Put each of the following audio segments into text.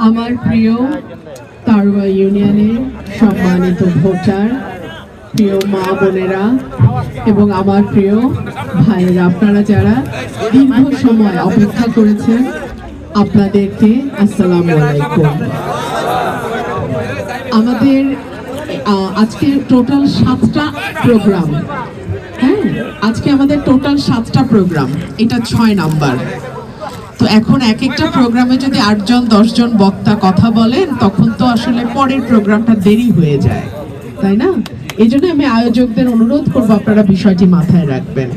আমার প্রিয় তারওয়া ইউনিয়নের সম্মানিত ভোটার, প্রিয় মা বোনেরা এবং আমার প্রিয় ভাইয়েরা, আপনারা যারা দীর্ঘ সময় অপেক্ষা করেছেন, আপনাদেরকে আসসালামু আলাইকুম। আমাদের আজকে টোটাল 7টা প্রোগ্রাম। হ্যাঁ, আজকে আমাদের টোটাল 7টা প্রোগ্রাম, এটা 6 নাম্বার। তো এখন এক একটা প্রোগ্রামে যদি 8 জন 10 জন বক্তা কথা বলেন, তখন তো আসলে পরের প্রোগ্রামটা দেরি হয়ে যায়, তাই না? এই জন্য আমি আয়োজকদের অনুরোধ করবো আপনারা বিষয়টি মাথায় রাখবেন।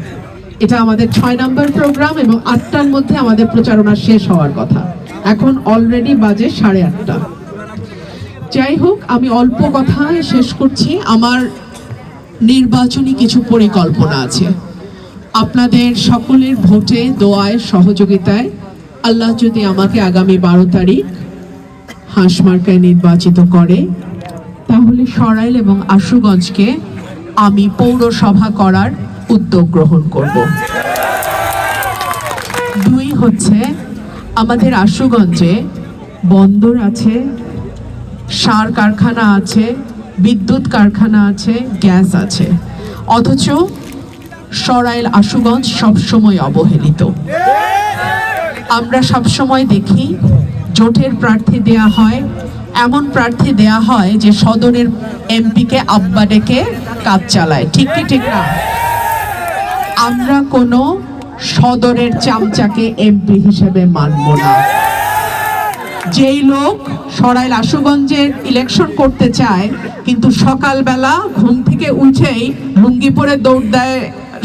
এটা আমাদের 6 নাম্বার প্রোগ্রাম এবং 8টার মধ্যে আমাদের প্রচারণা শেষ হওয়ার কথা। এখন অলরেডি বাজে 8:30। যাই হোক, আমি অল্প কথায় শেষ করছি। আমার নির্বাচনী কিছু পরিকল্পনা আছে। আপনাদের সকলের ভোটে, দোয়ায়, সহযোগিতায় আল্লাহ যদি আমাকে আগামী 12 তারিখ হাঁসমার্কায় নির্বাচিত করে, তাহলে সরাইল এবং আশুগঞ্জকে আমি পৌরসভা করার উদ্যোগ গ্রহণ করব। 2 হচ্ছে, আমাদের আশুগঞ্জে বন্দর আছে, সার কারখানা আছে, বিদ্যুৎ কারখানা আছে, গ্যাস আছে, অথচ সরাইল আশুগঞ্জ সবসময় অবহেলিত। আমরা সবসময় দেখি জোটের প্রার্থী দেয়া হয়, এমন প্রার্থী দেয়া হয় যে সদরের এমপিকে আব্বা ডেকে কাজ চালায়। ঠিক কি ঠিক না? আমরা কোনো সদরের চামচাকে এমপি হিসেবে মানব না। যেই লোক সরাইল আশুগঞ্জের ইলেকশন করতে চায়, কিন্তু সকালবেলা ঘুম থেকে উঠেই লুঙ্গি পরে দৌড় দেয়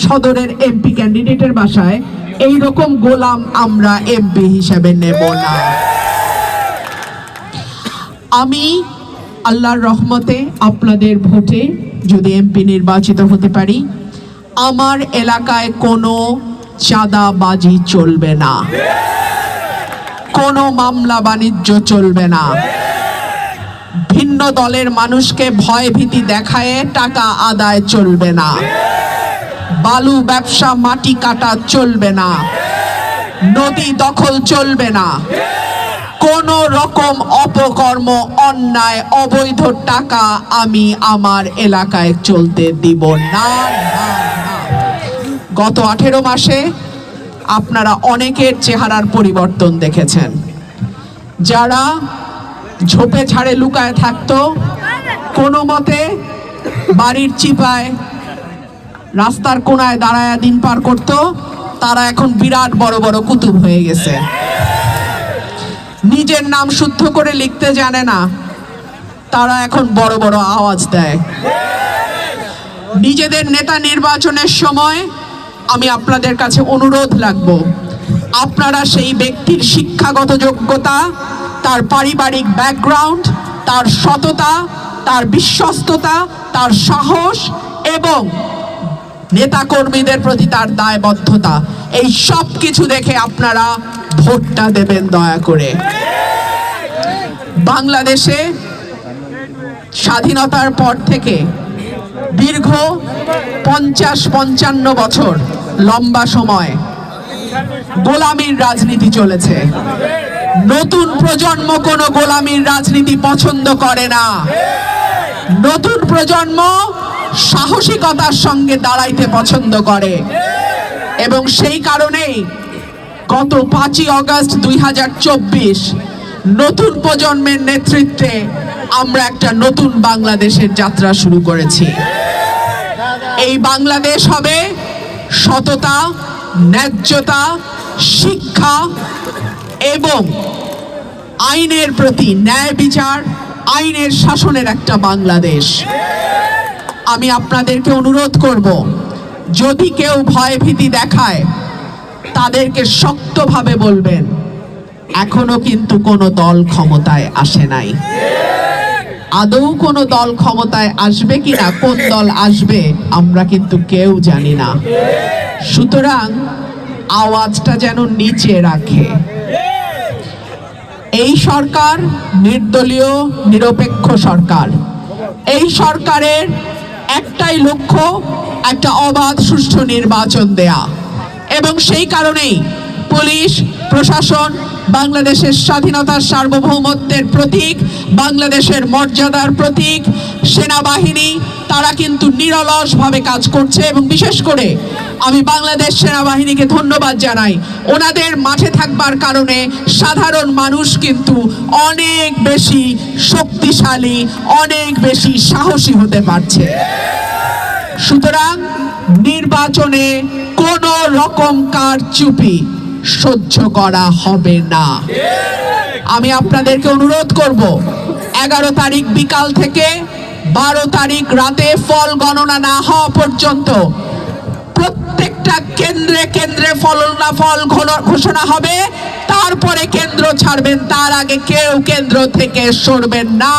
সদরের এমপি ক্যান্ডিডেটের বাসায়, এই রকম গোলাম আমরা এমপি হিসেবে নেব না। আমি আল্লাহর রহমতে আপনাদের ভোটে যদি এমপি নির্বাচিত হতে পারি, আমার এলাকায় কোনো চাঁদাবাজি চলবে না, কোনো মামলা বাণিজ্য চলবে না, ভিন্ন দলের মানুষকে ভয় ভীতি দেখায় টাকা আদায় চলবে না, বালু ব্যবসা, মাটি কাটা চলবে না, নদী দখল চলবে না, কোন রকম অপকর্ম, অন্যায়, অবৈধ টাকা আমি আমার এলাকায় চলতে দিব না। গত 18 মাসে আপনারা অনেকের চেহারার পরিবর্তন দেখেছেন। যারা ঝোপে ঝাড়ে লুকায় থাকতো, কোনো মতে বাড়ির চিপায়, রাস্তার কোনায় দাঁড়ায় দিন পার করত, তারা এখন বিরাট বড় বড় কুতুব হয়ে গেছে। নিজের নাম শুদ্ধ করে লিখতে জানে না, তারা এখন বড় বড় আওয়াজ দেয়। নিজেদের নেতা নির্বাচনের সময় আমি আপনাদের কাছে অনুরোধ রাখবো, আপনারা সেই ব্যক্তির শিক্ষাগত যোগ্যতা, তার পারিবারিক ব্যাকগ্রাউন্ড, তার সততা, তার বিশ্বস্ততা, তার সাহস এবং নেতাকর্মীদের প্রতি তার দায়বদ্ধতা, এই সব কিছু দেখে আপনারা ভোটটা দেবেন দয়া করে। বাংলাদেশে স্বাধীনতার পর থেকে দীর্ঘ 50-55 বছর লম্বা সময় গোলামির রাজনীতি চলেছে। নতুন প্রজন্ম কোনো গোলামির রাজনীতি পছন্দ করে না। নতুন প্রজন্ম সাহসিকতার সঙ্গে দাঁড়াইতে পছন্দ করে এবং সেই কারণেই গত 5ই আগস্ট 2024 নতুন প্রজন্মের নেতৃত্বে আমরা একটা নতুন বাংলাদেশের যাত্রা শুরু করেছি। এই বাংলাদেশ হবে সততা, ন্যায্যতা, শিক্ষা এবং আইনের প্রতি ন্যায় বিচার, আইনের শাসনের একটা বাংলাদেশ। আমি আপনাদেরকে অনুরোধ করব, যদি কেউ ভয় ভীতি দেখায়, তাদেরকে শক্তভাবে বলবেন, এখনো কিন্তু কোনো দল ক্ষমতায় আসে নাই। আদৌ কোনো দল ক্ষমতায় আসবে কিনা, কোন দল আসবে আমরা কিন্তু কেউ জানি না। সুতরাং আওয়াজটা যেন নিচে রাখে। এই সরকার নির্দলীয়, নিরপেক্ষ সরকার। এই সরকারের একটাই লক্ষ্য, একটা অবাধ সুষ্ঠু নির্বাচন দেয়া, এবং সেই কারণেই পুলিশ, প্রশাসন, বাংলাদেশের স্বাধীনতার সার্বভৌমত্বের প্রতীক, বাংলাদেশের মর্যাদার প্রতীক সেনাবাহিনী, তারা কিন্তু নিরলসভাবে কাজ করছে। এবং বিশেষ করে আমি বাংলাদেশ সেনাবাহিনীকে ধন্যবাদ জানাই, ওনাদের মাঠে থাকবার কারণে সাধারণ মানুষ কিন্তু অনেক বেশি শক্তিশালী, অনেক বেশি সাহসী হতে পারছে। সুতরাং নির্বাচনে কোনো রকম কারচুপি সহ্য করা হবে না। আমি আপনাদেরকে অনুরোধ করব, 11 তারিখ বিকাল থেকে 12 তারিখ রাতে ফল গণনা না হওয়া পর্যন্ত প্রত্যেকটা কেন্দ্রে কেন্দ্রে ফলাফল ঘোষণা হবে, তারপরে কেন্দ্র ছাড়বেন, তার আগে কেউ কেন্দ্র থেকে সরবেন না।